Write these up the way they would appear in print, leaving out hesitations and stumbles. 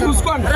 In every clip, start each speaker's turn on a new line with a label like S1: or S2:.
S1: చూసుకోండి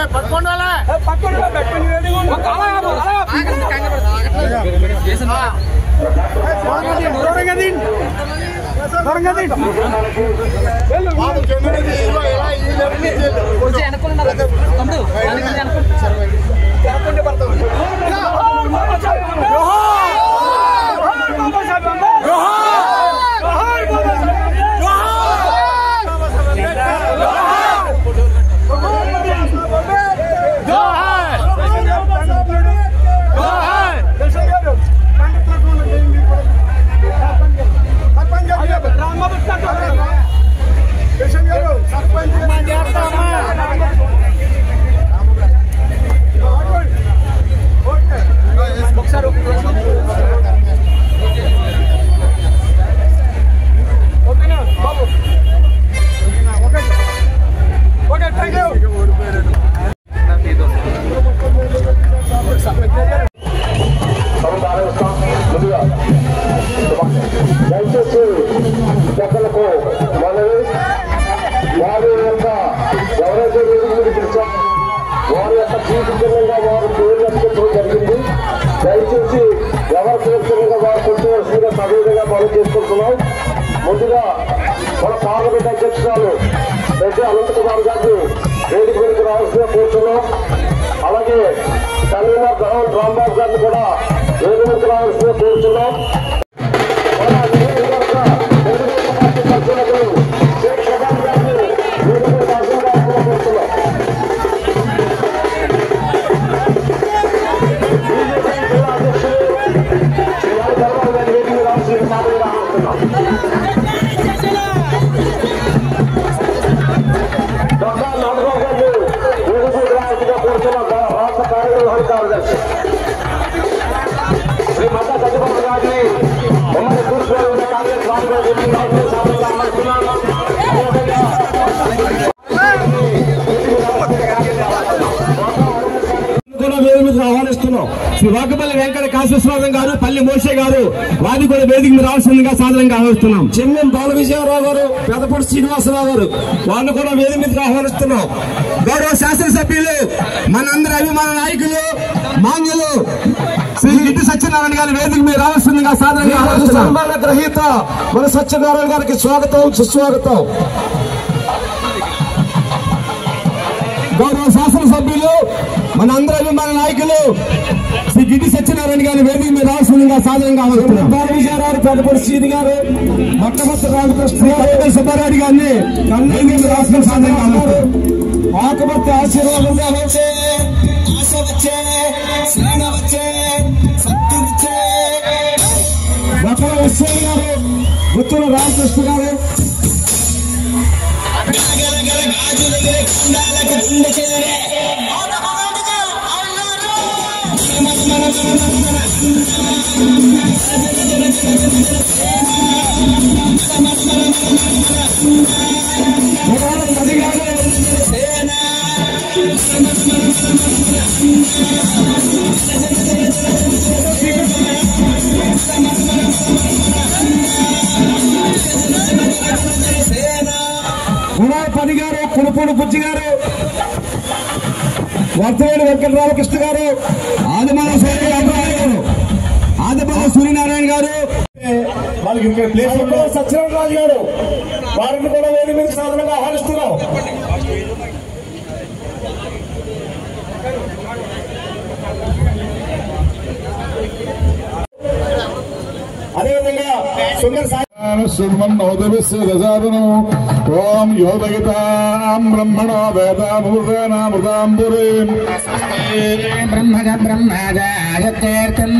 S1: ముందుగా మన పార్లమెంట్ అధ్యక్షురాలు రెడ్డి అనంతకుమార్ గారిని వేదిక మీదకి రావాల్సిన కోరుతున్నాం. అలాగే కన్వీనర్ ధవన్ రాంబాబు గారిని కూడా వేదిక మీదకి రావాల్సిన కోరుతున్నాం. ఆహ్వానిస్తున్నాం. శ్రీ వాకపల్లి వెంకట కాశీస్వాదం గారు, పల్లి మోషే గారు వారి కూడా వేదిక మీద రావాల్సిందిగా సాధారణంగా ఆహ్వానిస్తున్నాం. చెన్నెం బాల విజయరావు గారు, పెదపూడి శ్రీనివాసరావు గారు వారిని కూడా వేదిక మీద ఆహ్వానిస్తున్నాం. గౌరవ శాసనసభ్యులు, మనందరి అభిమాన నాయకులు, మాన్యులు శ్రీ గిడ్డి సత్యనారాయణ గారి వేదిక మీద రావాల్సిందిగా సాధారణంగా ఆహ్వానిస్తున్నాం. గ్రహీత మన సత్యనారాయణ గారికి స్వాగతం, సుస్వాగతం. గౌరవ శాసనసభ్యులు, మన అందరి అభిమాన నాయకులు శ్రీ గిడ్డి సత్యనారాయణ గారి వేదిక మీద రావాల్సిందిగా సాధారణంగా ఆహ్వానిస్తున్నాం. బాలవిజయరావు, పెద్దపూడి శ్రీని గారు, మొట్టమొదటి రామకృష్ణ సుబ్బారెడ్డి గారిని వేదిక మీద రావాల్సిన సాధారణంగా ఆహ్వానిస్తున్నాం. ఆకుపత్తి ఆశీర్వాదంగా వచ్చే, ఆశ వచ్చే, శ్రణ వచ్చే, శక్తి వచ్చే వకల విశ్వ గారు, గుత్తుల రామకృష్ణ గారు, పని గారు, కుడుపూడి బుజ్జి గారు, వర్తవేడి వెంకట రామకృష్ణ గారు, ఆదిమాల సూర్యనారాయణ గారు, వాళ్ళకి సత్యనారాయణ గారు వారిని కూడా వేదిక మీద సాధనగా ఆహ్వానిస్తున్నాం. అదేవిధంగా ఓం యోదగితాం బ్రహ్మణో వేదామృతామృతాంబురే బ్రహ్మజ బ్రహ్మజాయతేర్తం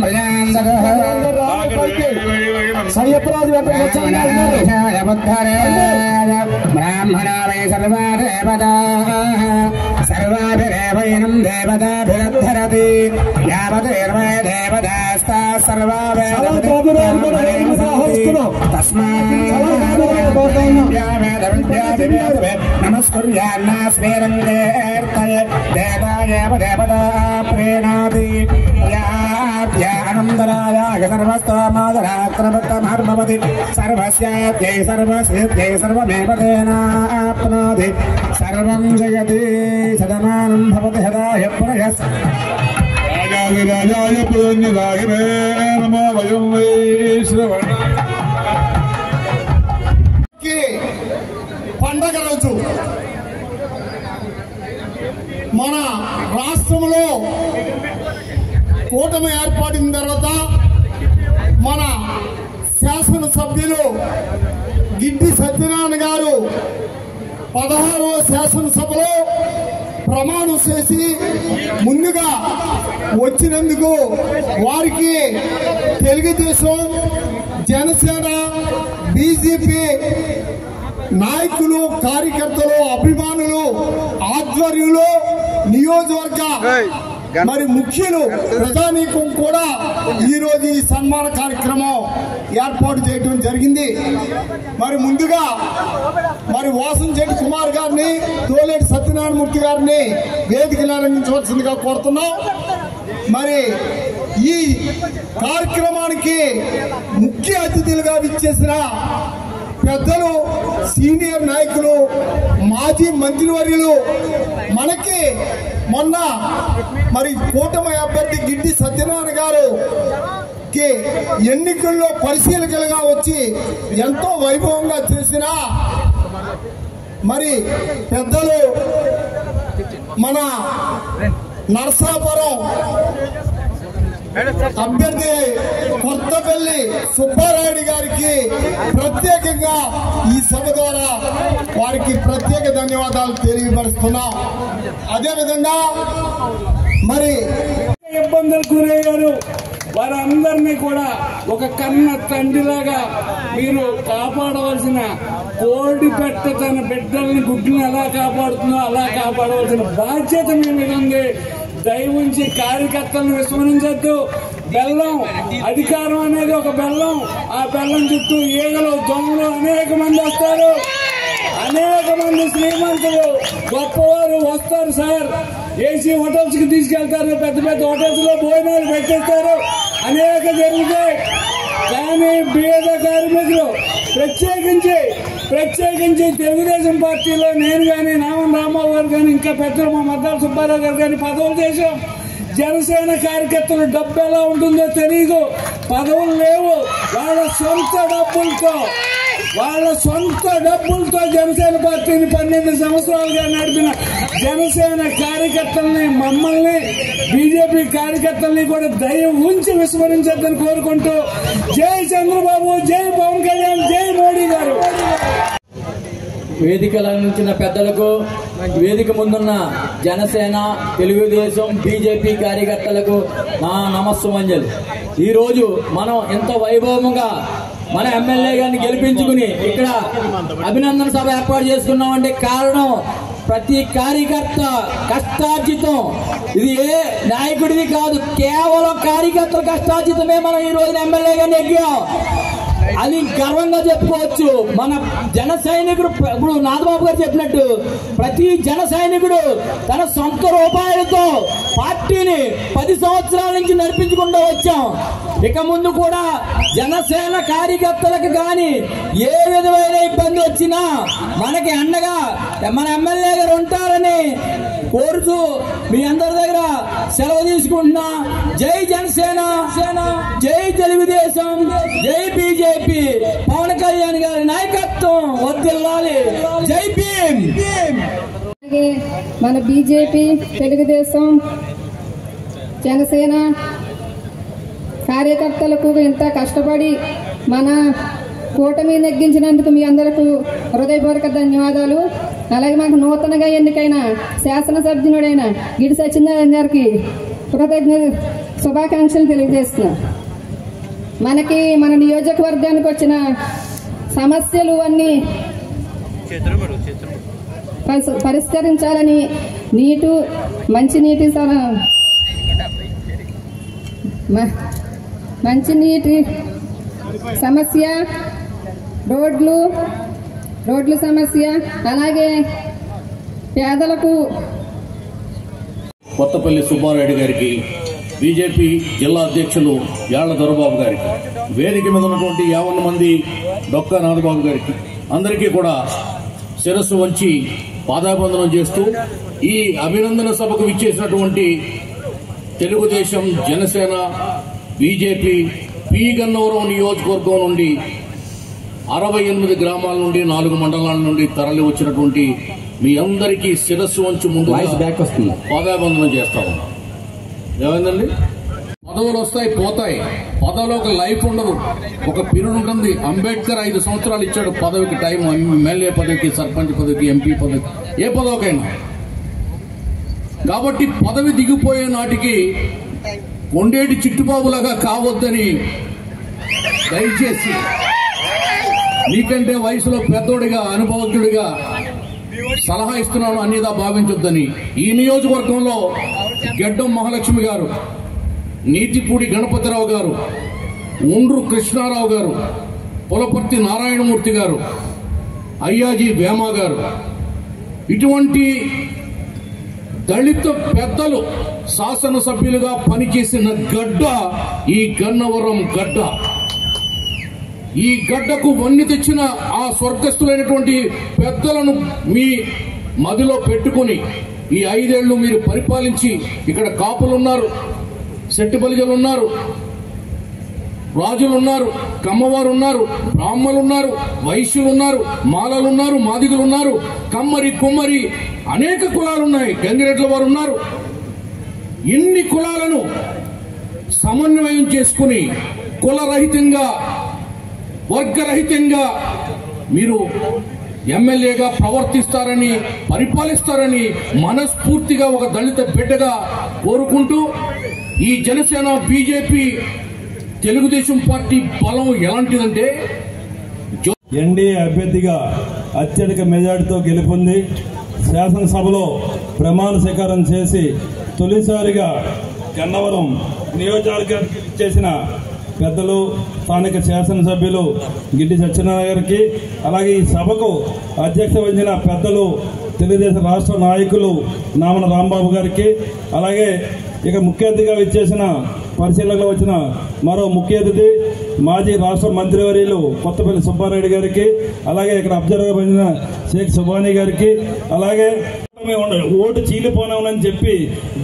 S1: బ్రాహ్మణా వై సర్వాదేవతా సర్వాభిరేవైనం దేవతాభిరద్ధరతి యావదేర్వై దేవతాస్తా నమస్కుర్యాన్నాస్మేరంగేర్తయ దేవాయేవ దేవతా ప్రేణాతి
S2: आनंदराय सर्वस्तोमादरात्रवत्तमहर्भवति सर्वस्याप्यै सर्वस्वेत्यै सर्वमेव तेनाप्नोति सर्वं जगति सदमानं भवति हदाय पुरयस्
S3: राजाय पुण्यदाय नमो वयं वै श्रवण
S1: పండగ రోజు మన రాష్ట్రంలో కూటమి ఏర్పడిన తర్వాత మన శాసనసభ్యులు గిడ్డి సత్యనారాయణ గారు 16వ శాసనసభలో ప్రమాణం చేసి ముందుగా వచ్చినందుకు వారికి తెలుగుదేశం జనసేన బీజేపీ నాయకులు కార్యకర్తలు అభిమానులు ఆధ్వర్యంలో నియోజకవర్గ మరి ముఖ్యులు ప్రజానీకం కూడా ఈ రోజు ఈ సన్మాన కార్యక్రమం ఏర్పాటు చేయడం జరిగింది. మరి ముందుగా మరి వాసంశెట్టి కుమార్ గారిని తోలేటి సత్యనారాయణమూర్తి గారిని వేదికను అలంకరించవలసిందిగా కోరుతున్నాం. మరి ఈ కార్యక్రమానికి ముఖ్య అతిథులుగా విచ్చేసిన పెద్దలు సీనియర్ నాయకులు మాజీ మంత్రివర్యులు మనకి మొన్న మరి కూటమి అభ్యర్థి గిడ్డి సత్యనారాయణ గారు ఎన్నికల్లో పరిశీలకులుగా వచ్చి ఎంతో వైభవంగా చేసిన మరి పెద్దలు మన నరసాపురం అభ్యర్థి కొత్తపల్లి సుబ్బారాయుడు గారికి ప్రత్యేకంగా ఈ సభ ద్వారా వారికి ప్రత్యేక ధన్యవాదాలు తెలియపరుస్తున్నాం. అదేవిధంగా మరి
S4: ఇబ్బందులకు గురయ్యారు వారందరినీ కూడా ఒక కన్న తండ్రిలాగా మీరు కాపాడవలసిన కోడి పెట్ట తన బిడ్డల్ని గుడ్లను ఎలా కాపాడుతుందో అలా కాపాడవలసిన బాధ్యత మీ మీద ఉంది. దయవుంచి కార్యకర్తలను విస్మరించద్దు. బెల్లం అధికారం అనేది ఒక బెల్లం. ఆ బెల్లం చుట్టూ ఈగలు దొంగలు అనేక మంది వస్తారు. అనేక మంది శ్రీమంతులు గొప్పవారు వస్తారు సార్. ఏసీ హోటల్స్ కి తీసుకెళ్తారు, పెద్ద పెద్ద హోటల్స్ లో భోజనాలు పెట్టేస్తారు, అనేక జరుగుతాయి. కానీ బీద కార్మికులు ప్రత్యేకించి తెలుగుదేశం పార్టీలో నేను కానీ నామం రామారావు గారు కానీ ఇంకా పెద్దలు మా మద్దాల సుబ్బారావు గారు కానీ పదవులు చేశాం. జనసేన కార్యకర్తలు డబ్బు ఎలా ఉంటుందో తెలియదు, పదవులు లేవు. వాళ్ళ సొంత డబ్బులతో జనసేన పార్టీని 12 సంవత్సరాలుగా నడిపిన జనసేన కార్యకర్తల్ని, మమ్మల్ని బీజేపీ కార్యకర్తల్ని కూడా దయ ఉంచి విస్మరించద్దని కోరుకుంటూ జై చంద్రబాబు, జై పవన్ కళ్యాణ్, జై మోడీ గారు.
S5: వేదికల నుంచి పెద్దలకు, వేదిక ముందున్న జనసేన, తెలుగుదేశం, బీజేపీ కార్యకర్తలకు నా నమస్సుమంజలి. ఈరోజు మనం ఎంత వైభవంగా మన ఎమ్మెల్యే గారిని గెలిపించుకుని ఇక్కడ అభినందన సభ ఏర్పాటు చేసుకున్నామంటే కారణం ప్రతి కార్యకర్త కష్టార్జితం. ఇది ఏ నాయకుడిది కాదు, కేవలం కార్యకర్తల కష్టార్జితమే మనం ఈ రోజున ఎమ్మెల్యే గారిని ఎగ్గాం. అది గర్వంగా చెప్పుకోవచ్చు. మన జన సైనికుడు, ఇప్పుడు నాగబాబు గారు చెప్పినట్టు, ప్రతి జన సైనికుడు తన సొంత రూపాయలతో పార్టీని 10 సంవత్సరాల నుంచి నడిపించుకుంటూ వచ్చాం. ఇక ముందు కూడా జనసేన కార్యకర్తలకు కానీ ఏ విధమైన ఇబ్బంది వచ్చినా మనకి అండగా మన ఎమ్మెల్యే గారు ఉంటారని కోరుతూ మీ అందరి దగ్గర సెలవు తీసుకుంటున్నా. జై జనసేన, జై తెలుగుదేశం, జై బీజేపీ, పవన్ కళ్యాణ్ గారి నాయకత్వం వర్ధిల్లాలి. జై భీమ్.
S6: మన బీజేపీ, తెలుగుదేశం, జనసేన కార్యకర్తలకు ఇంత కష్టపడి మన కూటమి నెగ్గించినందుకు మీ అందరికీ హృదయపూర్వక ధన్యవాదాలు. అలాగే మాకు నూతనంగా ఎన్నికైన శాసనసభ్యుడైన గిడి సత్యనారాయణ గారికి కృతజ్ఞత శుభాకాంక్షలు తెలియజేస్తున్నాం. మనకి మన నియోజకవర్గానికి వచ్చిన సమస్యలు అన్నీ పరిష్కరించాలని మంచినీటి సమస్య, రోడ్లు సమస్య, అలాగే పేదలకు
S5: కొత్తపల్లి సుబ్బారాయుడు గారికి
S7: బీజేపీ జిల్లా అధ్యక్షులు యాళ్ల దొరబాబు గారికి, వేదిక మీద ఉన్నటువంటి 50 మంది డొక్కా నాగబాబు గారికి అందరికీ కూడా శిరస్సు వంచి పాదాబంధనం చేస్తూ ఈ అభినందన సభకు విచ్చేసినటువంటి తెలుగుదేశం, జనసేన, బీజేపీ పి గన్నవరం నియోజకవర్గం నుండి 68 గ్రామాల నుండి 4 మండలాల నుండి తరలి వచ్చినటువంటి మీ అందరికీ శిరస్సు వంచి ముందు పాదాబంధనం చేస్తా ఉన్నాం. ఏమైందండి? పదవులు వస్తాయి పోతాయి, పదవిలో ఒక లైఫ్ ఉండదు, ఒక పీరియడ్ ఉంటుంది. అంబేద్కర్ 5 సంవత్సరాలు ఇచ్చాడు పదవికి టైం, ఎమ్మెల్యే పదవికి, సర్పంచ్ పదవికి, ఎంపీ పదవికి, ఏ పదవికైనా. కాబట్టి పదవి దిగిపోయే నాటికి కొండేటి చిట్టుబాబులాగా కావద్దని దయచేసి మీకంటే వయసులో పెద్దోడిగా, అనుభవజ్ఞుడిగా సలహా ఇస్తున్నాను, అన్నిదా భావించొద్దని. ఈ నియోజకవర్గంలో గెడ్డం మహాలక్ష్మి గారు, నీతిపూడి గణపతిరావు గారు, ఉండ్రు కృష్ణారావు గారు, పులపర్తి నారాయణమూర్తి గారు, అయ్యాజీ వేమ గారు, ఇటువంటి దళిత పెద్దలు శాసనసభ్యులుగా పనిచేసిన గడ్డ ఈ గన్నవరం గడ్డ. ఈ గడ్డకు వన్ని తెచ్చిన ఆ స్వర్గస్థులైనటువంటి పెద్దలను మీ మదిలో పెట్టుకుని ఈ 5 ఏళ్లు మీరు పరిపాలించి ఇక్కడ కాపులున్నారు, శెట్టి బలిజలున్నారు, రాజులున్నారు, కమ్మవారున్నారు, బ్రాహ్మలున్నారు, వైశ్యులున్నారు, మాలలున్నారు, మాదిగులున్నారు, కమ్మరి, కుమ్మరి, అనేక కులాలున్నాయి, గంగిరెడ్ల వారు ఉన్నారు. ఇన్ని కులాలను సమన్వయం చేసుకుని కులరహితంగా, వర్గరహితంగా మీరు ఎమ్మెల్యేగా ప్రవర్తిస్తారని, పరిపాలిస్తారని మనస్ఫూర్తిగా ఒక దళిత బిడ్డగా కోరుకుంటూ, ఈ జనసేన, బీజేపీ, తెలుగుదేశం పార్టీ బలం ఎలాంటిదంటే
S8: ఎన్డీఏ అభ్యర్థిగా అత్యధిక మెజార్టీతో గెలుపొంది శాసనసభలో ప్రమాణ స్వీకారం చేసి తొలిసారిగా గన్నవరం నియోజకవర్గానికి చేసిన పెద్దలు, స్థానిక శాసనసభ్యులు గిడ్డి సత్యనారాయణ గారికి, అలాగే ఈ సభకు అధ్యక్షత వహించిన పెద్దలు తెలుగుదేశం రాష్ట్ర నాయకులు నామన రాంబాబు గారికి, అలాగే ఇక ముఖ్య అతిథిగా విచ్చేసిన పరిశీలనలో వచ్చిన మరో ముఖ్య అతిథి మాజీ రాష్ట్ర మంత్రివర్యులు కొత్తపల్లి సుబ్బారెడ్డి గారికి, అలాగే ఇక్కడ అబ్జర్వర్ అయిన షేక్ సుబానీ గారికి, అలాగే ఓటు చీలిపోనామని చెప్పి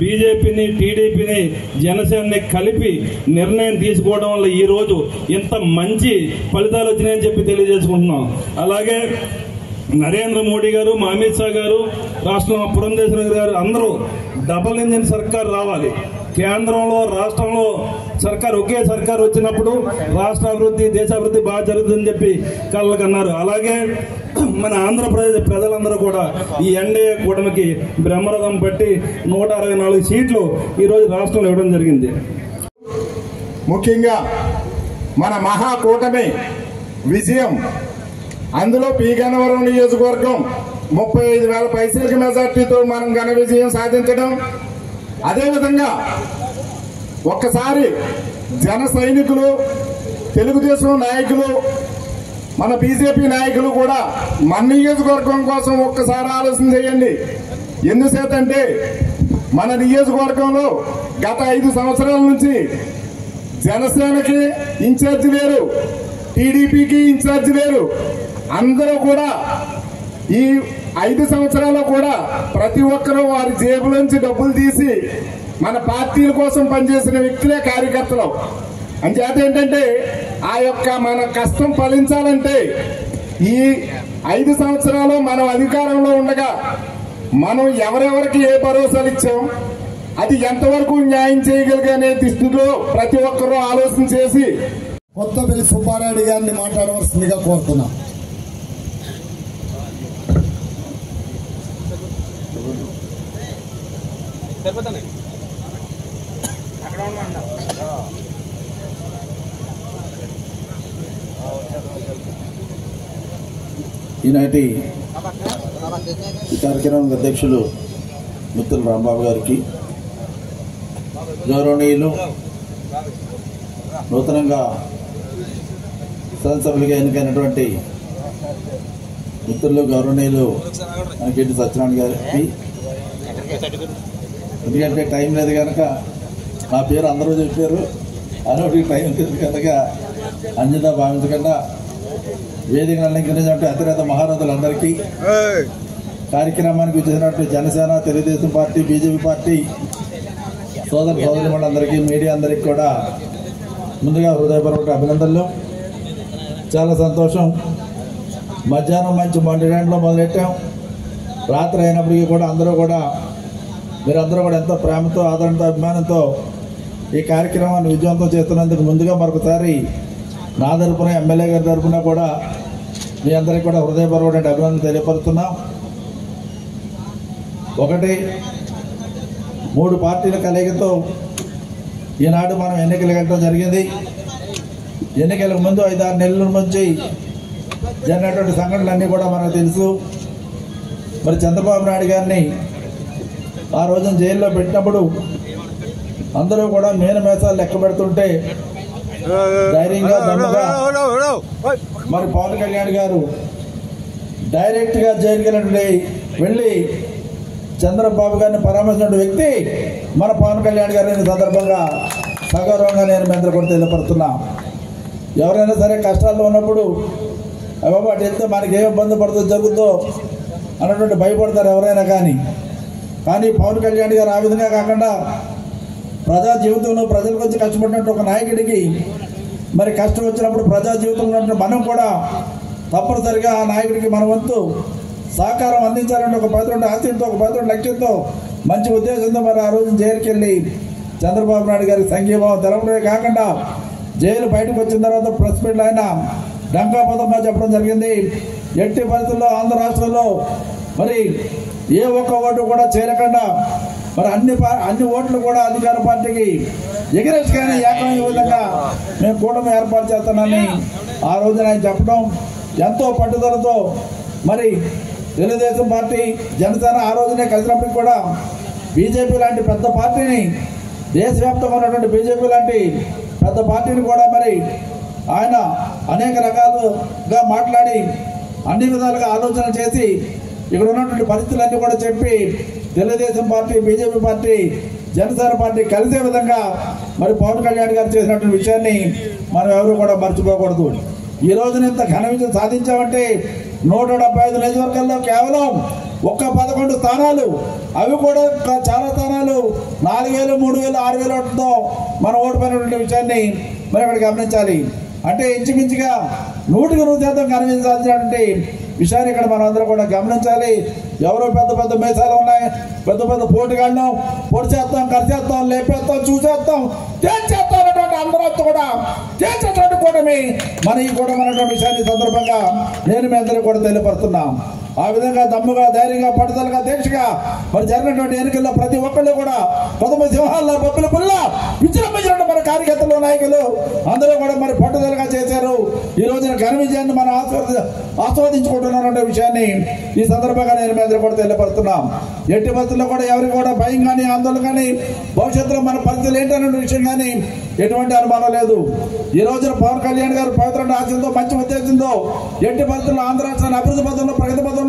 S8: బీజేపీని, టీడీపీని, జనసేనని కలిపి నిర్ణయం తీసుకోవడం వల్ల ఈ రోజు ఇంత మంచి ఫలితాలు వచ్చినాయని చెప్పి తెలియజేసుకుంటున్నాం. అలాగే నరేంద్ర మోడీ గారు, మా అమిత్ షా గారు, రాష్ట్రంలో పురంధేశ్వరి గారు అందరూ డబుల్ ఇంజిన్ సర్కార్ రావాలి. కేంద్రంలో, రాష్ట్రంలో సర్కార్ ఒకే సర్కార్ వచ్చినప్పుడు రాష్ట్ర అభివృద్ధి, దేశాభివృద్ధి బాగా జరుగుతుందని చెప్పి కళ్ళకన్నారు. అలాగే మన ఆంధ్రప్రదేశ్ ప్రజలందరూ కూడా ఈ ఎన్డీఏ కూటమికి బ్రహ్మరథం పట్టి 164 సీట్లు ఈరోజు రాష్ట్రంలో ఇవ్వడం జరిగింది.
S2: ముఖ్యంగా మన మహాకూటమి విజయం, అందులో పి గన్నవరం నియోజకవర్గం 35,000 పైసలకి మెజార్టీతో మనం ఘన విజయం సాధించడం, అదేవిధంగా ఒక్కసారి జన సైనికులు, తెలుగుదేశం నాయకులు, మన బీజేపీ నాయకులు కూడా మన నియోజకవర్గం కోసం ఒక్కసారి ఆలోచన చేయండి. ఎందుచేతంటే మన నియోజకవర్గంలో గత 5 సంవత్సరాల నుంచి జనసేనకి ఇన్ఛార్జి లేరు, టీడీపీకి ఇన్ఛార్జి లేరు. అందరూ కూడా ఈ 5 సంవత్సరాల్లో కూడా ప్రతి ఒక్కరూ వారి జేబులోంచి డబ్బులు తీసి మన పార్టీల కోసం పనిచేసిన వ్యక్తులే కార్యకర్తలు. అంచేత ఏంటంటే ఆ యొక్క మన కష్టం ఫలించాలంటే ఈ 5 సంవత్సరాలు మనం అధికారంలో ఉండగా మనం ఎవరెవరికి ఏ భరోసాలు ఇచ్చాం, అది ఎంతవరకు న్యాయం చేయగలిగే దృష్టిలో ప్రతి ఒక్కరూ ఆలోచన చేసి కొత్తపల్లి సుబ్బారెడ్డి గారిని మాట్లాడవలసిందిగా కోరుతున్నాం.
S9: ఈనాటి ఈ కార్యక్రమం అధ్యక్షులు మిత్రులు రాంబాబు గారికి, గౌరవనీయులు నూతనంగా శాసనసభ్యులుగా ఎన్నికైనటువంటి మిత్రులు గౌరవనీయులు గిడ్డి సత్యనారాయణ గారికి, ఎందుకంటే టైం లేదు కనుక నా పేరు అందరూ చెప్పారు. అదొకటి టైం లేదు కనుక అంజదా భావించకుండా వేదికను అలంకరించినట్టు అతిరేత మహారథులందరికీ, కార్యక్రమానికి వచ్చేసినట్టు Jana Sena, Telugu Desam party, BJP party సోదరులందరికీ, మీడియా అందరికీ కూడా ముందుగా హృదయపూర్వక అభినందనలు. చాలా సంతోషం. మధ్యాహ్నం మంచి మండిలో మొదలెట్టాం. రాత్రి అయినప్పటికీ కూడా మీరందరూ కూడా ఎంతో ప్రేమతో, ఆదరణతో, అభిమానంతో ఈ కార్యక్రమాన్ని విజయవంతం చేస్తున్నందుకు ముందుగా మరొకసారి నా తరపున, ఎమ్మెల్యే గారి తరపున కూడా మీ అందరికీ కూడా హృదయపూర్వక అభినందనలు తెలియపరుస్తున్నాం. ఒకటి, 3 పార్టీల కలయికతో ఈనాడు మనం ఎన్నికలు వెళ్ళడం జరిగింది. ఎన్నికలకు ముందు 5-6 నెలల నుంచి జరిగినటువంటి సంఘటనలన్నీ కూడా మనకు తెలుసు. మరి చంద్రబాబు నాయుడు గారిని ఆ రోజున జైల్లో పెట్టినప్పుడు అందరూ కూడా మేనమేసాలు లెక్క పెడుతుంటే ధైర్యంగా, దమ్ముగా మరి పవన్ కళ్యాణ్ గారు డైరెక్ట్గా జైలుకి వెళ్ళి చంద్రబాబు గారిని పరామర్శించిన వ్యక్తి మన పవన్ కళ్యాణ్ గారిని సందర్భంగా సగౌరవంగా నేను మీ అందరూ కూడా తెలియపరుస్తున్నా. ఎవరైనా సరే కష్టాల్లో ఉన్నప్పుడు బాబు అటు వెళ్తే మనకి ఏ ఇబ్బంది పడుతుందో జరుగుతుందో అన్నటువంటి భయపడతారు ఎవరైనా. కానీ పవన్ కళ్యాణ్ గారు ఆ విధంగా కాకుండా ప్రజా జీవితంలో ప్రజల గురించి కష్టపడినట్టు ఒక నాయకుడికి మరి కష్టం వచ్చినప్పుడు ప్రజా జీవితంలో మనం కూడా తప్పనిసరిగా ఆ నాయకుడికి మన వంతు సహకారం అందించాలంటే ఒక పదకొండు ఆశయంతో, ఒక 11 లక్ష్యంతో, మంచి ఉద్దేశంతో మరి ఆ రోజు జైలుకి వెళ్ళి చంద్రబాబు నాయుడు గారికి సంఘీభావం తెలపడమే కాకుండా జైలు బయటకు వచ్చిన తర్వాత ప్రెస్ మీట్లో ఆయన డంకాపదంగా చెప్పడం జరిగింది. ఎట్టి పరిస్థితుల్లో ఆంధ్ర రాష్ట్రంలో మరి ఏ ఒక్క ఓటు కూడా చేరకుండా మరి అన్ని ఓట్లు కూడా అధికార పార్టీకి ఎగరేసుకొని ఏకమైన విధంగా మేము కూటమి ఏర్పాటు చేస్తానని ఆ రోజున ఆయన చెప్పడం, ఎంతో పట్టుదలతో మరి తెలుగుదేశం పార్టీ, జనసేన ఆ రోజునే కలిసినప్పటికి కూడా బీజేపీ లాంటి పెద్ద పార్టీని, దేశవ్యాప్తంగా ఉన్నటువంటి బీజేపీ లాంటి పెద్ద పార్టీని కూడా మరి ఆయన అనేక రకాలుగా మాట్లాడి అన్ని విధాలుగా ఆలోచన చేసి ఇక్కడ ఉన్నటువంటి పరిస్థితులన్నీ కూడా చెప్పి Telugu Desam party, BJP party, Janasena party కలిసే విధంగా మరి పవన్ కళ్యాణ్ గారు చేసినటువంటి విషయాన్ని మనం ఎవరు కూడా మర్చిపోకూడదు. ఈ రోజున ఇంత ఘన విజయం సాధించామంటే 175 నియోజకవర్గాల్లో కేవలం 11 స్థానాలు, అవి కూడా చాలా స్థానాలు 4,000, 3,000, 6,000 ఓట్లతో మనం ఓడిపోయినటువంటి విషయాన్ని మరి ఇక్కడ గమనించాలి. అంటే ఇంచుమించుగా 100% ఘన విజయం సాధించినటువంటి విషయాన్ని ఇక్కడ మనం అందరూ కూడా గమనించాలి. ఎవరో పెద్ద మేసాలు ఉన్నాయి, పెద్ద పోటీగాళ్ళం, పొడి చేస్తాం, ఖర్చేస్తాం, లేపేస్తాం, చూసేస్తాం, తేల్చేస్తాం అన్నటువంటి అందరూ కూడా తేల్చేటువంటి కూటమి మన ఈ కూటమి అన్నటువంటి విషయాన్ని సందర్భంగా నేను మీ అందరూ కూడా తెలియపరుస్తున్నాం. ఆ విధంగా దమ్ముగా, ధైర్యంగా, పట్టుదలగా, దీక్షగా మరి జరిగినటువంటి ఎన్నికల్లో ప్రతి ఒక్కళ్ళు కూడా ప్రథమ సింహాల్లో బొబ్బుల పుల్ల విజృంభించినట్టు మన కార్యకర్తలు, నాయకులు అందరూ కూడా మరి పట్టుదలగా చేశారు. ఈ రోజున ఘన విజయాన్ని మనం ఆస్వాదించుకుంటున్నారనే విషయాన్ని ఈ సందర్భంగా నేను మీ అందరూ కూడా తెలియపరుస్తున్నాం. ఎట్టి పరిస్థితుల్లో కూడా ఎవరికి కూడా భయం కానీ, ఆందోళన కానీ, భవిష్యత్తులో మన పరిస్థితులు ఏంటనే విషయం కానీ ఎటువంటి అనుమానం లేదు. ఈ రోజున పవన్ కళ్యాణ్ గారు పవిత్ర ఆశయంతో, మంచి ఉద్దేశంతో ఎట్టి పరిస్థితుల్లో ఆంధ్ర రాష్ట్రాన్ని అభివృద్ధి పథంలో, ప్రగతి పథంలో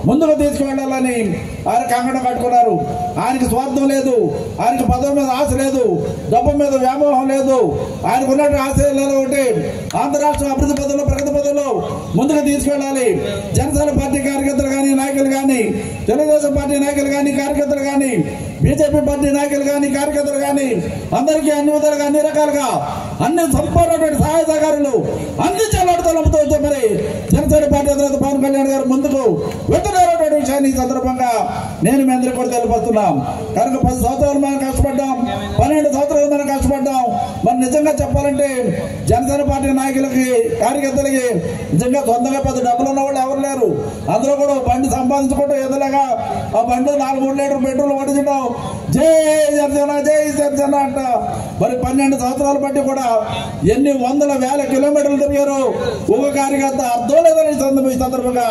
S9: ముందుకు తీసుకువెళ్లాలని ఆయన కంకణం కట్టుకున్నారు. ఆయనకి స్వార్థం లేదు, ఆయనకి పదవి మీద ఆశ లేదు, డబ్బు మీద వ్యామోహం లేదు. ఆయనకు ఉన్నటువంటి ఆశయాలలో ఒకటి ఆంధ్ర రాష్ట్రం అభివృద్ధి పథంలో, ప్రగతి పథంలో ముందుకు తీసుకెళ్లాలి. జనసేన పార్టీ కార్యకర్తలు కానీ, నాయకులు కానీ, తెలుగుదేశం పార్టీ నాయకులు కానీ, కార్యకర్తలు కానీ, బీజేపీ పార్టీ నాయకులు కానీ, కార్యకర్తలు కానీ అందరికీ అన్ని విధాలుగా, అన్ని రకాలుగా, అన్ని సంపూర్ణమైన సహాయ సహకారాలు అందించాలంటూ మరి జనసేన పార్టీ అధినేత పవన్ కళ్యాణ్ గారు ముందుకు వెళ్తున్నటువంటి విషయాన్ని ఈ సందర్భంగా నేను మీ అందరికీ కూడా తెలియపరుస్తున్నాం. కనుక 10 సంవత్సరాలు మనం కష్టపడ్డాం, 12 సంవత్సరాలు మనం కష్టపడ్డాం. మరి నిజంగా చెప్పాలంటే జనసేన పార్టీ నాయకులకి, కార్యకర్తలకి నిజంగా సొంతంగా పెద్ద డబ్బులు ఉన్న వాళ్ళు ఎవరు లేరు. అందరూ కూడా బండి సంపాదించుకుంటూ ఎదురుగా ఆ బండి 4-3 లీటర్ పెట్రోల్ పట్టించడం, జై జనసేన, జై జనసేన అంట. మరి 12 సంవత్సరాలు బట్టి కూడా ఎన్ని వందల వేల కిలోమీటర్లు తిరిగారు ఒక కార్యకర్త, అర్థం లేదని ఈ సందర్భంగా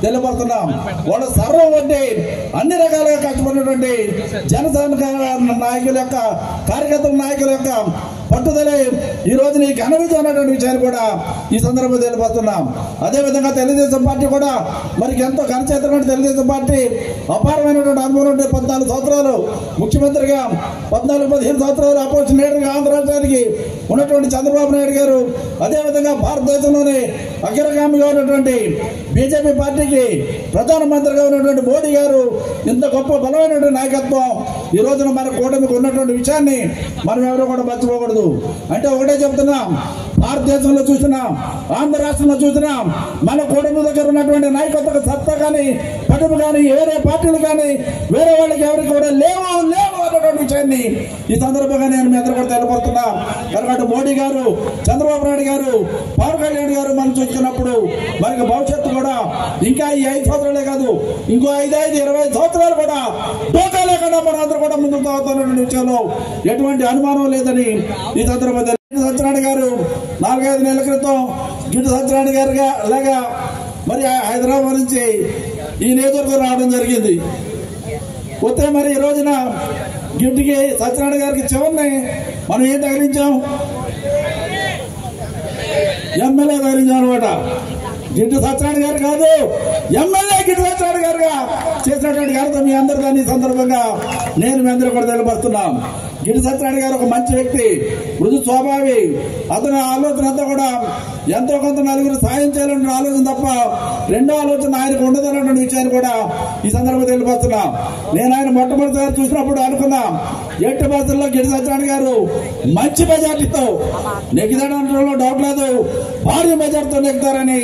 S9: తెలియపడుతున్నాం. వాళ్ళు సర్వం వంటి అన్ని రకాలుగా కష్టపడినటువంటి జనసేన నాయకుల యొక్క, కార్యకర్తల నాయకుల యొక్క పట్టుదలే ఈ రోజు నీ ఘన విజయం అన్నటువంటి విషయాన్ని కూడా ఈ సందర్భంగా తెలియపరుస్తున్నాం. అదేవిధంగా తెలుగుదేశం పార్టీ కూడా మరి ఎంతో ఘనచేతనటువంటి తెలుగుదేశం పార్టీ అపారమైనటువంటి అనుభవం ఉంటే 14 సంవత్సరాలు ముఖ్యమంత్రిగా 14-15 సంవత్సరాలు అపోజిషన్ లీడర్గా ఆంధ్ర రాష్ట్రానికి ఉన్నటువంటి చంద్రబాబు నాయుడు గారు, అదేవిధంగా భారతదేశంలోనే అగ్రగామిగా ఉన్నటువంటి బీజేపీ పార్టీకి ప్రధానమంత్రిగా ఉన్నటువంటి మోడీ గారు ఇంత గొప్ప బలమైనటువంటి నాయకత్వం ఈ రోజున మన కూటమికి ఉన్నటువంటి విషయాన్ని మనం ఎవరు కూడా మర్చిపోకూడదు. అంటే ఒకటే చెప్తున్నాం, భారతదేశంలో చూసినాం, ఆంధ్ర రాష్ట్రంలో చూసినాం, మన కూటమి దగ్గర ఉన్నటువంటి నాయకత్వ సత్తా కానీ పట్టుపు కానీ వేరే పార్టీలు కానీ వేరే వాళ్ళకి ఎవరికి కూడా లేవు అన్నటువంటి విషయాన్ని ఈ సందర్భంగా నేను మీ అందరూ కూడా తెలియపడుతున్నా. ఎందుకంటే మోడీ గారు, చంద్రబాబు నాయుడు గారు, పవన్ కళ్యాణ్ గారు మనం చూసుకున్నప్పుడు మనకి భవిష్యత్తు కూడా ఇంకా ఈ 5 సంవత్సరాలే కాదు, ఇంకో 5-20 సంవత్సరాలు కూడా డోకా లేకుండా మనం అందరూ కూడా ముందుకు అవుతున్న విషయంలో ఎటువంటి అనుమానం లేదని ఈ సందర్భంగా సత్యనారాయణ గారు 4-5 నెలల క్రితం గిడ్డు సత్యనారాయణ గారుగా అలాగా మరి హైదరాబాద్ నుంచి ఈ నియోజకవర్గం రావడం జరిగింది. పోతే మరి ఈ రోజున గిడ్డుకి సత్యనారాయణ గారికి చివరిని మనం ఏం తగిలించాం, ఎమ్మెల్యే తగిలించాం అనమాట. గిడ్డు సత్యనారాయణ గారు కాదు, ఎమ్మెల్యే గిడ్డు సత్యనారాయణ గారుగా చేసినటువంటి గారితో మీ అందరు దాని సందర్భంగా నేను మీ అందరూ కూడా తెలియపరుస్తున్నాం. గిడ్డు సత్యనారాయణ గారు ఒక మంచి వ్యక్తి, మృదు స్వభావి. అతని ఆలోచన అంతా కూడా ఎంతో కొంత నలుగురు సాయం చేయాలన్న ఆలోచన తప్ప రెండో ఆలోచన ఆయనకు ఉండదన్నటువంటి విషయాన్ని కూడా ఈ సందర్భంగా తెలియపరుస్తున్నాం. నేను ఆయన మొట్టమొదటిసారి చూసినప్పుడు అనుకున్నా, 8 బస్సుల్లో గిడ్డు సత్యనారాయణ గారు మంచి మెజార్టీతో నెగ్గుతాడంలో డౌట్ లేదు, భారీ మెజార్టీతో నెగ్గుతారని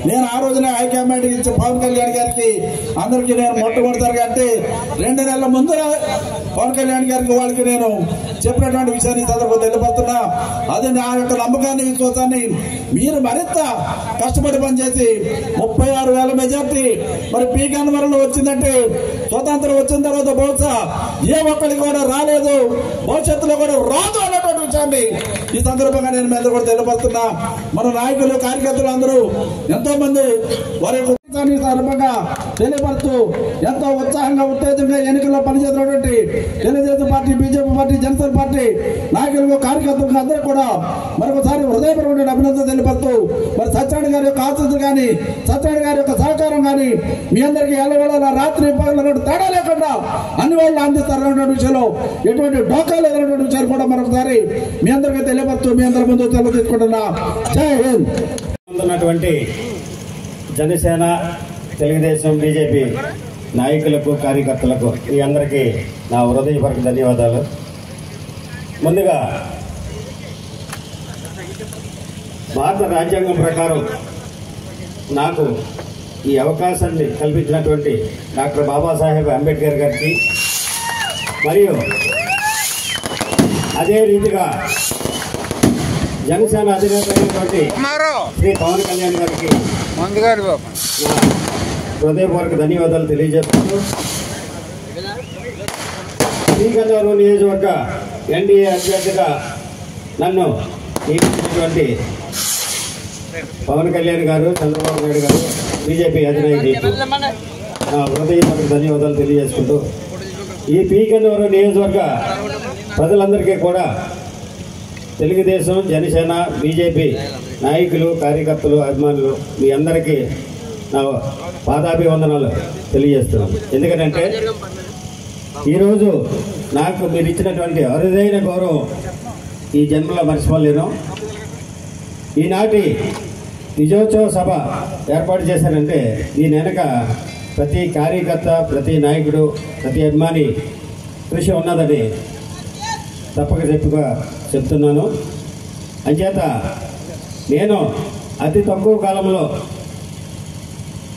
S9: నేను ఆ రోజున హైకమాండ్ ఇచ్చి పవన్ కళ్యాణ్ గారికి అందరికీ నేను మొట్టమొదటిసారిగా అంటే 2 నెలల ముందు పవన్ కళ్యాణ్ గారికి వాళ్ళకి నేను చెప్పినటువంటి విషయాన్ని సందర్భంగా తెలియపడుతున్నా. అది నా యొక్క నమ్మకాన్ని, విశ్వాసాన్ని మీరు మరింత కష్టపడి పనిచేసి 36,000 మెజార్టీ మరి పీ గన్నవరంలో వచ్చిందంటే స్వతంత్రం వచ్చిన తర్వాత బహుశా ఏ ఒక్కరికి కూడా రాలేదు, భవిష్యత్తులో కూడా రాదు అన్నటువంటి విషయాన్ని ఈ సందర్భంగా నేను మీద కూడా తెలియపడుతున్నా. మన నాయకులు, కార్యకర్తలు అందరూ ఎంతో మంది వారి సందర్భంగా తెలియపరుస్తూ ఎంతో ఉత్సాహంగా ఉత్తేజంగా ఎన్నికల్లో పనిచేస్తున్నటువంటి Telugu Desam party, BJP party, Janasena party నాయకులకు, కార్యకర్తలకు అందరూ కూడా మరొకసారి హృదయపూర్వకమైన అభినందన తెలియపరుస్తూ మరి సత్యనారాయణ గారి యొక్క ఆశీస్సులు కానీ, సత్యనారాయణ గారి యొక్క సహకారం కానీ మీ అందరికీ ఎల్లవేళలా రాత్రి పగలు తేడా లేకుండా అన్ని వాళ్ళు అందిస్తారన్నటువంటి విషయంలో ఎటువంటి డోకా లేదన్నటువంటి విషయాలు కూడా మరొకసారి మీ అందరికీ తెలియపరుస్తూ మీ అందరి ముందు సెలవు తీసుకుంటున్నా. జై హింద్.
S10: ఉన్నటువంటి జనసేన, తెలుగుదేశం, బీజేపీ నాయకులకు, కార్యకర్తలకు మీ అందరికీ నా హృదయపూర్వక ధన్యవాదాలు. ముందుగా భారత రాజ్యాంగం ప్రకారం నాకు ఈ అవకాశాన్ని కల్పించినటువంటి డాక్టర్ బాబాసాహెబ్ అంబేద్కర్ గారికి మరియు అదే రీతిగా జనసేన అధినేత అయినటువంటి శ్రీ పవన్ కళ్యాణ్ గారికి హృదయపూర్వక ధన్యవాదాలు తెలియజేస్తున్నాను. శ్రీకాకుళం నియోజకవర్గ ఎన్డీఏ అభ్యర్థిగా నన్ను నియమించినటువంటి పవన్ కళ్యాణ్ గారు, చంద్రబాబు నాయుడు గారు, బీజేపీ అధినేత నా హృదయపూర్వక ధన్యవాదాలు తెలియజేసుకుంటూ ఈ పీకన్నవరం నియోజకవర్గ ప్రజలందరికీ కూడా తెలుగుదేశం, జనసేన, బీజేపీ నాయకులు, కార్యకర్తలు, అభిమానులు మీ అందరికీ నా పాదాభివందనాలు తెలియజేస్తున్నాను. ఎందుకంటే ఈరోజు నాకు మీరు ఇచ్చినటువంటి అరుదైన గౌరవం ఈ జన్మలో మర్చిపోలేను. ఈనాటి విజయోత్సవ సభ ఏర్పాటు చేశారంటే దీని వెనక ప్రతి కార్యకర్త, ప్రతి నాయకుడు, ప్రతి అభిమాని కృషి ఉన్నదని తప్పక చెప్తున్నాను. అంచేత నేను అతి తక్కువ కాలంలో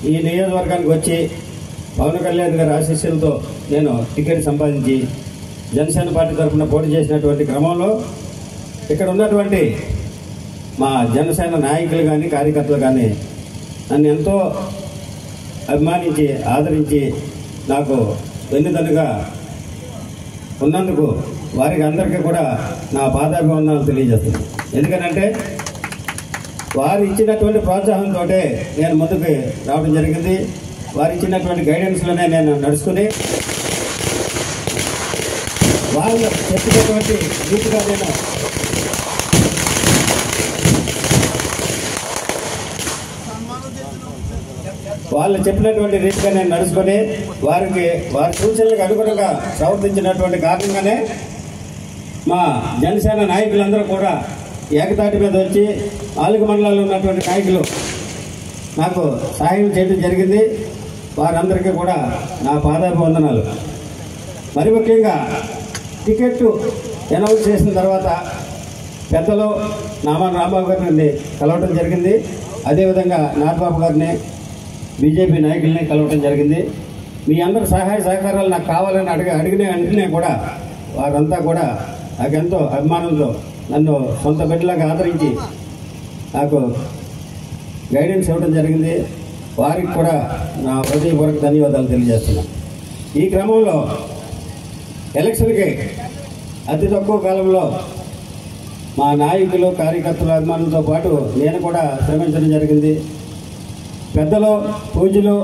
S10: ఈ నియోజకవర్గానికి వచ్చి పవన్ కళ్యాణ్ గారి ఆశీస్సులతో నేను టికెట్ సంపాదించి జనసేన పార్టీ తరఫున పోటీ చేసినటువంటి క్రమంలో ఇక్కడ ఉన్నటువంటి మా జనసేన నాయకులు కానీ, కార్యకర్తలు కానీ నన్ను ఎంతో అభిమానించి, ఆదరించి నాకు వెన్నుదన్నుగా ఉన్నందుకు వారికి అందరికీ కూడా నా పాదాభివందనాలు తెలియజేస్తున్నాను. ఎందుకంటే వారు ఇచ్చినటువంటి ప్రోత్సాహంతో నేను ముందుకు రావడం జరిగింది. వారు ఇచ్చినటువంటి గైడెన్స్లోనే నేను నడుచుకుని వాళ్ళు చెప్పినటువంటి రీతిగా నేను వాళ్ళు చెప్పినటువంటి రీతిగా నేను నడుచుకొని వారి సూచనలకు అనుగుణంగా ప్రవర్తించినటువంటి కారణంగానే మా జనసేన నాయకులందరూ కూడా ఏకతాటి మీద వచ్చి 4 మండలాల్లో ఉన్నటువంటి నాయకులు నాకు సహాయం చేయడం జరిగింది. వారందరికీ కూడా నా పాదాభివందనాలు. మరి ముఖ్యంగా టికెట్ అనౌన్స్ చేసిన తర్వాత పెద్దలు నామాన్ రాంబాబు గారిని కలవడం జరిగింది. అదేవిధంగా నాగబాబు గారిని బీజేపీ నాయకుల్ని కలవడం జరిగింది. మీ అందరి సహాయ సహకారాలు నాకు కావాలని అడిగిన వెంటనే కూడా వారంతా కూడా నాకెంతో అభిమానంతో నన్ను సొంత బిడ్డలాగా ఆదరించి నాకు గైడెన్స్ ఇవ్వడం జరిగింది. వారికి కూడా నా హృదయపూర్వక ధన్యవాదాలు తెలియజేస్తున్నాను. ఈ క్రమంలో ఎలక్షన్కి అతి తక్కువ కాలంలో మా నాయకులు కార్యకర్తల అభిమానులతో పాటు నేను కూడా శ్రమించడం జరిగింది. పెద్దలు పూజ్యులు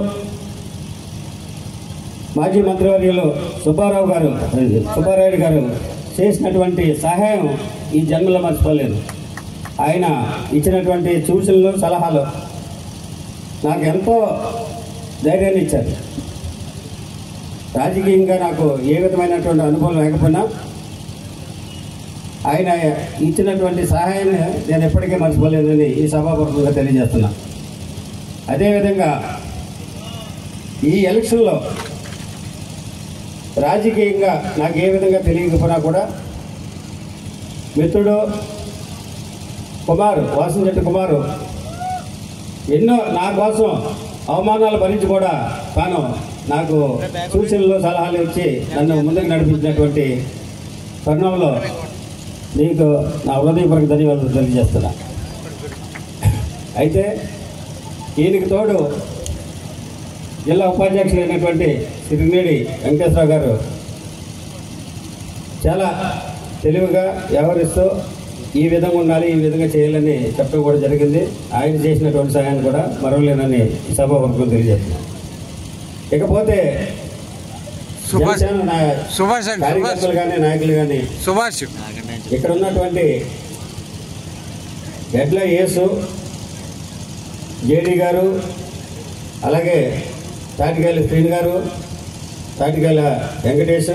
S10: మాజీ మంత్రివర్యులు సుబ్బారాయుడు గారు చేసినటువంటి సహాయం ఈ జన్మలో మర్చిపోలేదు. ఆయన ఇచ్చినటువంటి సూచనలు సలహాలు నాకు ఎంతో ధైర్యాన్ని ఇచ్చారు. రాజకీయంగా నాకు ఏ విధమైనటువంటి అనుభవం లేకపోయినా ఆయన ఇచ్చినటువంటి సహాయాన్ని నేను ఎప్పటికీ మర్చిపోలేదని ఈ సభాపూర్వకంగా తెలియజేస్తున్నా. అదేవిధంగా ఈ ఎలక్షన్లో రాజకీయంగా నాకు ఏ విధంగా తెలియకపోయినా కూడా మిత్రుడు వాసంశెట్టి కుమారు ఎన్నో నా కోసం అవమానాలు భరించి కూడా తాను నాకు సూచనలు సలహాలు ఇచ్చి నన్ను ముందుకు నడిపించినటువంటి తరుణంలో నీకు నా హృదయపూర్వక ధన్యవాదాలు తెలియజేస్తున్నా. అయితే ఈయనకి తోడు జిల్లా ఉపాధ్యక్షులు అయినటువంటి సిరినేడి వెంకటేశ్వరరావు గారు చాలా తెలివిగా వ్యవహరిస్తూ ఈ విధంగా ఉండాలి, ఈ విధంగా చేయాలని చెప్పడం కూడా జరిగింది. ఆయన చేసినటువంటి సహాయాన్ని కూడా మరవలేనని సభాపూర్వకంగా తెలియజేస్తున్నాను. ఇకపోతే కార్యకర్తలు కానీ నాయకులు కానీ ఇక్కడ ఉన్నటువంటి గడ్ల యేసు జేడీ గారు, అలాగే తాటికాయల శ్రీని గారు, తాటికాయల వెంకటేష్,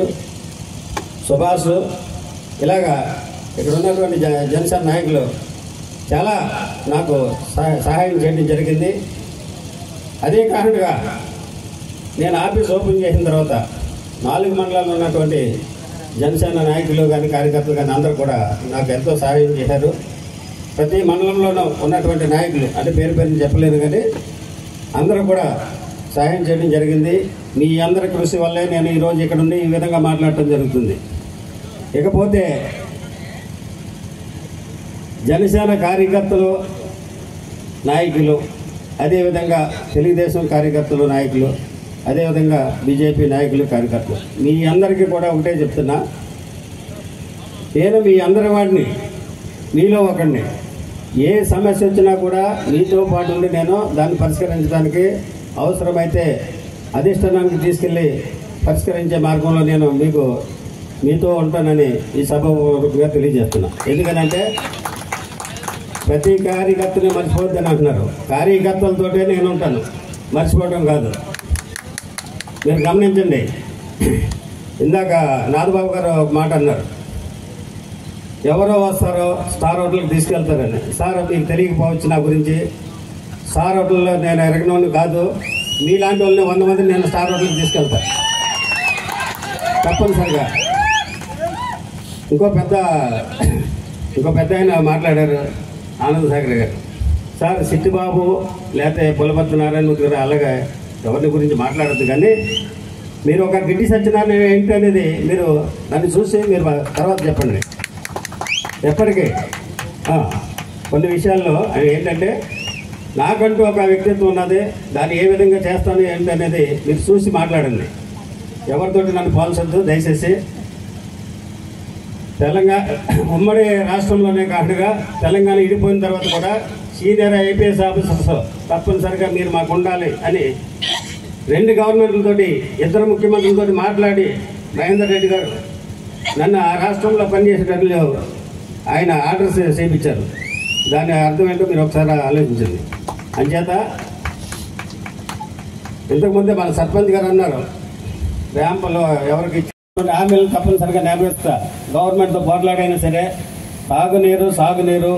S10: సుభాష్, ఇలాగా ఇక్కడ ఉన్నటువంటి జనసేన నాయకులు చాలా నాకు సహాయం చేయడం జరిగింది. అదే కారణంగా నేను ఆఫీస్ ఓపెన్ చేసిన తర్వాత 4 మండలాల్లో ఉన్నటువంటి జనసేన నాయకులు కానీ కార్యకర్తలు కానీ అందరూ కూడా నాకు ఎంతో సహాయం చేశారు. ప్రతి మండలంలోనూ ఉన్నటువంటి నాయకులు అంటే పేరు చెప్పలేను కానీ అందరూ కూడా సహాయం చేయడం జరిగింది. మీ అందరి కృషి వల్లే నేను ఈరోజు ఇక్కడ ఉండి ఈ విధంగా మాట్లాడటం జరుగుతుంది. ఇకపోతే జనసేన కార్యకర్తలు నాయకులు, అదేవిధంగా తెలుగుదేశం కార్యకర్తలు నాయకులు, అదేవిధంగా బీజేపీ నాయకులు కార్యకర్తలు మీ అందరికీ కూడా ఒకటే చెప్తున్నా, నేను మీ అందరి వాడిని, మీలో ఒకడిని. ఏ సమస్య వచ్చినా కూడా మీతో పాటు ఉండి నేను దాన్ని పరిష్కరించడానికి అవసరమైతే అధిష్టానానికి తీసుకెళ్ళి పరిష్కరించే మార్గంలో నేను మీతో ఉంటానని ఈ సభగా తెలియజేస్తున్నా. ఎందుకనంటే ప్రతి కార్యకర్తని మర్చిపోద్దని అంటున్నారు. కార్యకర్తలతోటే నేను ఉంటాను, మర్చిపోవడం కాదు. మీరు గమనించండి, ఇందాక నాగబాబు గారు ఒక మాట అన్నారు, ఎవరో వస్తారో స్టార్ హోటల్కి తీసుకెళ్తారని. సార్ మీకు తెలియకపోవచ్చు నా గురించి. స్టార్ హోటల్లో నేను ఎరగనోని కాదు, మీలాంటి వాళ్ళని 100 మందిని నేను స్టార్ హోటల్కి తీసుకెళ్తాను తప్పనిసరిగా. ఇంకో పెద్ద ఆయన మాట్లాడారు, ఆనంద్ సాగర్ గారు. సార్ సిట్టిబాబు లేకపోతే పులపర్తి నారాయణమూర్తి గారు అలాగే ఎవరి గురించి మాట్లాడద్దు, కానీ మీరు ఒక గిడ్డి సత్యనారాయణ ఏంటి అనేది మీరు దాన్ని చూసి మీరు తర్వాత చెప్పండి. ఎప్పటికీ కొన్ని విషయాల్లో ఏంటంటే నాకంటూ ఒక వ్యక్తిత్వం ఉన్నది, దాన్ని ఏ విధంగా చేస్తాను ఏంటనేది మీరు చూసి మాట్లాడండి. ఎవరితోటి నన్ను పోల్చొద్దు దయచేసి. తెలంగాణ ఉమ్మడి రాష్ట్రంలోనే కాకుండా తెలంగాణ విడిపోయిన తర్వాత కూడా సీనియర్ ఐపీఎస్ ఆఫీసర్స్ తప్పనిసరిగా మీరు మాకు ఉండాలి అని 2 గవర్నమెంట్లతోటి 2 ముఖ్యమంత్రులతో మాట్లాడి మహేందర్ రెడ్డి గారు నన్ను ఆ రాష్ట్రంలో పనిచేసేటట్లు ఆయన ఆర్డర్స్ చేయించారు. దాని అర్థం ఏంటో మీరు ఒకసారి ఆలోచించండి. అంచేత ఇంతకుముందే మన సర్పంచ్ గారు అన్నారు ర్యాంపులో ఎవరికి ఇచ్చినటువంటి హామీలు తప్పనిసరిగా నెరవేరుస్తా. గవర్నమెంట్తో పోట్లాడైనా సరే సాగునీరు,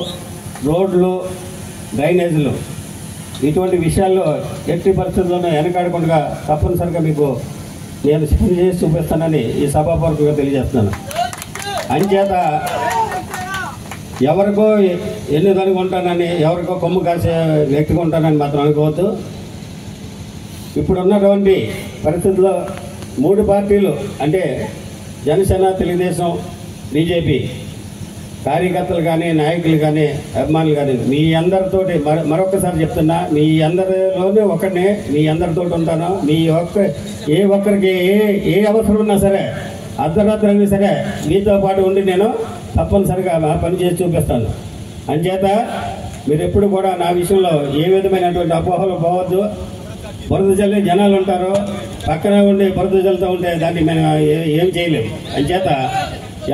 S10: రోడ్లు, డ్రైనేజీలు ఇటువంటి విషయాల్లో ఎట్టి పరిస్థితుల్లోనూ వెనకాడకుండా తప్పనిసరిగా మీకు నేను సిద్ధం చేసి చూపిస్తానని ఈ సభాపూర్వకంగా తెలియజేస్తున్నాను. అంచేత ఎవరికో ఎన్నిదలుగా ఉంటానని, ఎవరికో కొమ్ము కాసే వ్యక్తిగా ఉంటానని మాత్రం అనుకోవద్దు. ఇప్పుడున్నటువంటి పరిస్థితుల్లో 3 పార్టీలు అంటే జనసేన, తెలుగుదేశం, బీజేపీ కార్యకర్తలు కానీ, నాయకులు కానీ, అభిమానులు కానీ మీ అందరితోటి మరొకసారి చెప్తున్నా, మీ అందరిలోనే ఒకరినే, మీ అందరితో ఉంటాను. ఏ ఒక్కరికి ఏ అవసరం ఉన్నా సరే, అర్ధరాత్రి అయినా సరే మీతో పాటు ఉండి నేను తప్పనిసరిగా పని చేసి చూపిస్తాను. అంచేత మీరు ఎప్పుడు కూడా నా విషయంలో ఏ విధమైనటువంటి అపోహలు పోవద్దు. బురద జల్లి జనాలు ఉంటారు, పక్కన ఉండి బురద జల్లుతూ ఉంటే దాన్ని మేము ఏం చేయలేము. అంచేత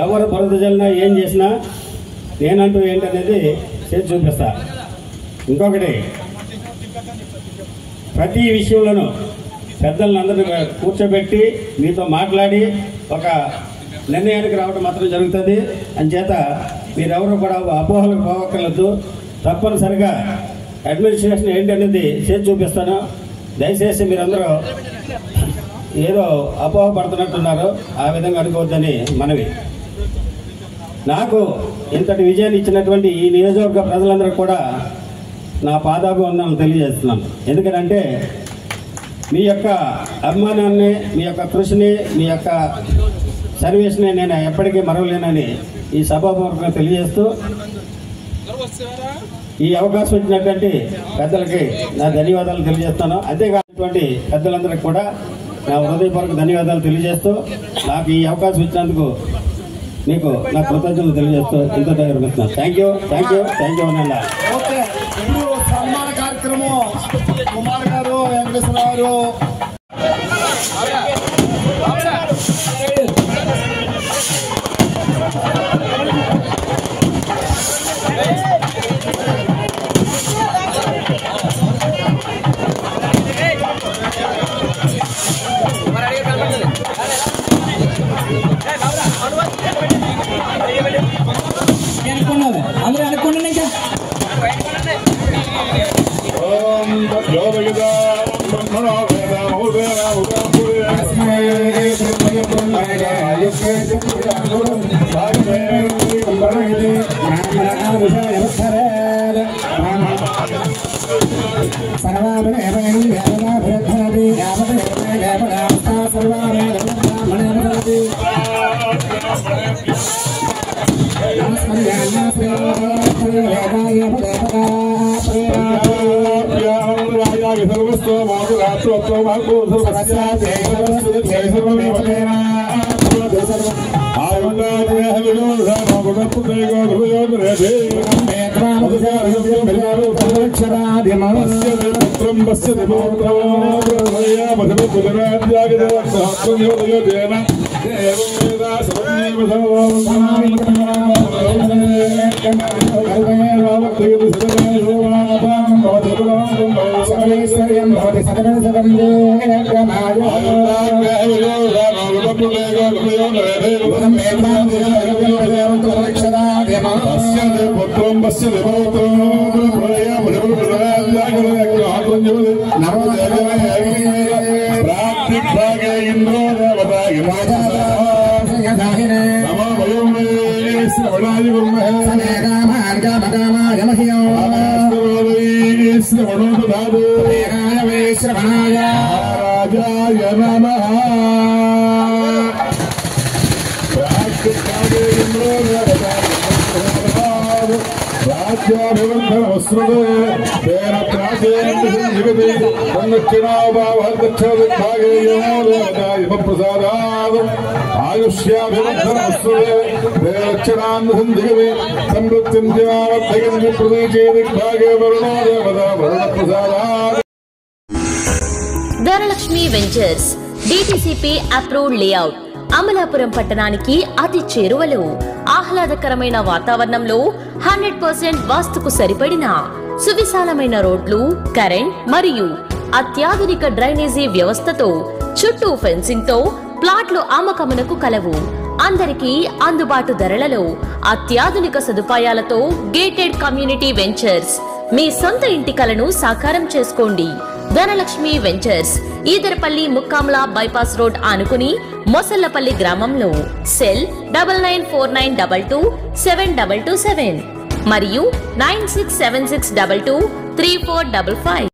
S10: ఎవరు బురద జల్లినా ఏం చేసినా నేనంటూ ఏంటనేది చేసి చూపిస్తా. ఇంకొకటి, ప్రతి విషయంలోనూ పెద్దలందరినీ కూర్చోబెట్టి మీతో మాట్లాడి ఒక నిర్ణయానికి రావడం మాత్రం జరుగుతుంది. అంచేత మీరెవరు కూడా అపోహలకు పోవక్కర్లేదు. తప్పనిసరిగా అడ్మినిస్ట్రేషన్ ఏంటనేది చేసి చూపిస్తాను. దయచేసి మీరందరూ ఏదో అపోహ పడుతున్నట్టున్నారు, ఆ విధంగా అనుకోవద్దని మనవి. నాకు ఇంతటి విజయాన్ని ఇచ్చినటువంటి ఈ నియోజకవర్గ ప్రజలందరూ కూడా నా పాదాభివందనాలు తెలియజేస్తున్నాను. ఎందుకంటే మీ యొక్క అభిమానాన్ని, మీ యొక్క కృషిని, మీ యొక్క సర్వీస్ని నేను ఎప్పటికీ మరవలేనని ఈ సభాపూర్వకంగా తెలియజేస్తూ, ఈ అవకాశం ఇచ్చినటువంటి పెద్దలకి నా ధన్యవాదాలు తెలియజేస్తాను. అంతేకానటువంటి పెద్దలందరికీ కూడా నా హృదయపూర్వక ధన్యవాదాలు తెలియజేస్తూ, నాకు ఈ అవకాశం ఇచ్చినందుకు మీకు నా కృతజ్ఞతలు తెలియజేస్తూ ఇంత విరమిస్తున్నాను. థ్యాంక్ యూ అన్న.
S1: ఓకే, ఇప్పుడు సన్మాన కార్యక్రమం కుమార్ గారు, వెంకటేశ్వర గారు
S5: అందరూ అనుకోండి. ఇంకా
S11: Dhanalakshmi ventures DTCP approved layout Amalapuram పట్టణానికి అతి చేరువలో ఆహ్లాదకరమైన వాతావరణంలో 100% వాస్తుకు సరిపడిన సువిశాలమైన రోడ్లు, కరెంట్ మరియు అత్యాధునిక డ్రైనేజీ వ్యవస్థతో చుట్టూ ఫెన్సింగ్ తో ప్లాట్లు అమ్మకమునకు కలవు. అందరికీ అందుబాటు ధరలలో అత్యాధునిక సదుపాయాలతో గేటెడ్ కమ్యూనిటీ వెంచర్స్. మీ సొంత ఇంటి కలను సాకారం చేసుకోండి. Dhanalakshmi ventures, Edarapalli ముక్కాంలా bypass road ఆనుకుని మొసళ్లపల్లి గ్రామంలో. సెల్ 9949227227 మరియు 9676223455.